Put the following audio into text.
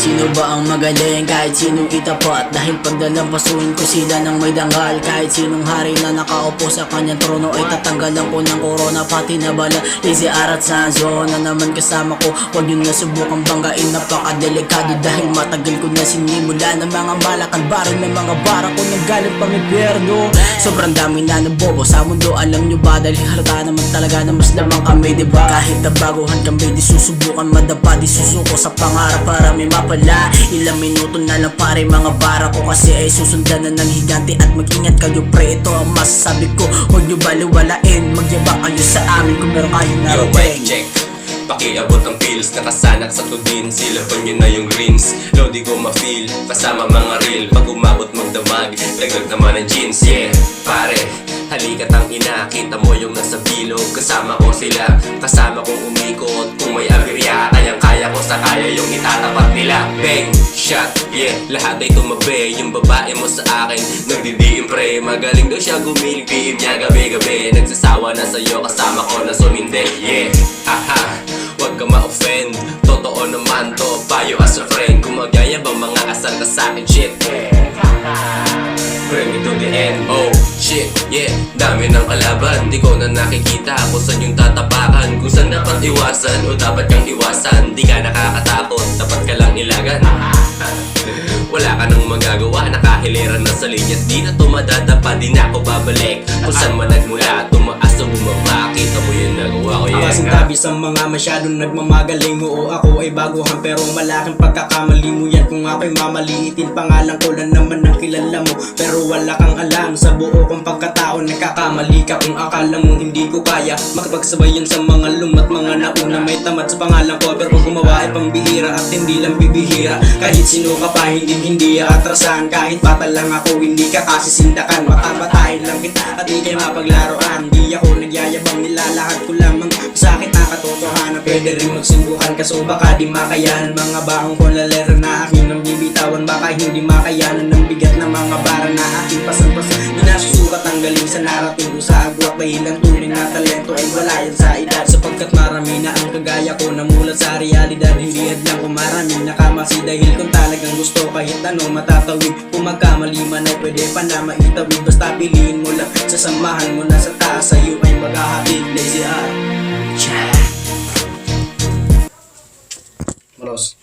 Sino ba ang magaling? Kahit sinong itapat. Dahil pagdalampasuhin ko sila ng may dangal. Kahit sinong hari na nakaupo sa kanyang trono ay tatanggalan ko ng korona. Pati na bala, Lazy Arat Sanzo na naman kasama ko. Huwag nyo na subukang banggain, napakadelikado. Dahil matagal ko na sinimula ng mga malakad baril. May mga bara ko nang galing pang impyerno. Sobrang dami na nabobo sa mundo, alam nyo ba? Dahil halata naman talaga na mas lamang kami, diba? Kahit na baguhan kami, di susubukan madapa. Di susuko sa pangarap para may mapala. Ilang minuto na lang pare, mga bara ko kasi ay susundan na ng higante. At mag-ingat kayo pre, ito ang masasabi ko. Huwag nyo baliwalain, magyabang kayo sa amin kung meron kayo narating. Check, pakiabot ang pills, nakasanak sa tudin. Silaban nyo na yung greens, low di ko ma-feel. Kasama mga real, pag umabot magdamag, dagdag naman ang jeans. Yeah, pare, halika't ang ina, kita mo yung nasa bilog. Kasama ko sila, kasama kong umikot. Kung may aberya, kayang-kaya ko sa kaya yung itatapat nila. Bang, shot, yeah, lahat ay tumabi. Yung babae mo sa akin, nagdidiim pre. Magaling daw siya gumiling, diim niya gabi-gabi. Nagsasawa na sa'yo, kasama ko na sumindi. Yeah, haha, wag ka ma-offend. Totoo naman to, payo as a friend. Kung magyayabang mga asal ka sa'kin, shit, bring me to the end. Oh shit, yeah, dami ng kalaban. Di ko na nakikita kung saan yung tatapakan. Kung saan dapat iwasan o dapat kang iwasan. Di ka nakakatakot, dapat ka lang ilagan. Wala ka nang magagawa, nakahiliran na sa linyas. Di na to madadapa, di na ako babalik. Kung saan man nagmula, tumaas o bumaba. Kita mo yung nagawa ko, yeah. Kasing tabi sa mga masyadong nagmamagaling mo. O ako ay baguhan pero malaking pagkakamali mo yan. Kung ako'y mamaliitin, pangalan ko lang naman ang kilala mo. Pero wala kang alam sa buo kong pagkatao. Nagkakamali ka kung akala mo hindi ko kaya makipagsabayan sa mga lumat, mga nauna may tamad sa pangalan ko. Pero kung gumawa ay pambihira at hindi lang bibihira. Kahit sino ka pa hindi atrasan. Kahit bata lang ako hindi ka kasisindakan. Makapatayin lang kita at di kayo mapaglaruan. Di ako nagyayabang, nilalakad ko lamang sa akin nakatotohanan. Pwede rin magsimbuhan kaso baka di makayanan. Mga baong kong lalero na aking nang bibitawan. Baka hindi makayanan ng bigat na mga bara na aking pasan-pasan. Di nasusukat ang galing sa narating ko sa agwat. Dahilan tunay na talento ay wala yan sa edad. Sapagkat marami na ang kagaya ko namulat sa realidad. Hindi hadlang kung maraming nakamasi. Dahil kung talagang gusto kahit ano matatawid. Kung magkamali man ay pwede pa na maitawid. Basta piliin mo lang, sasamahan mo na sa taas. Sa'yo ay maghahatid. Lazy Art. Cha. Malos.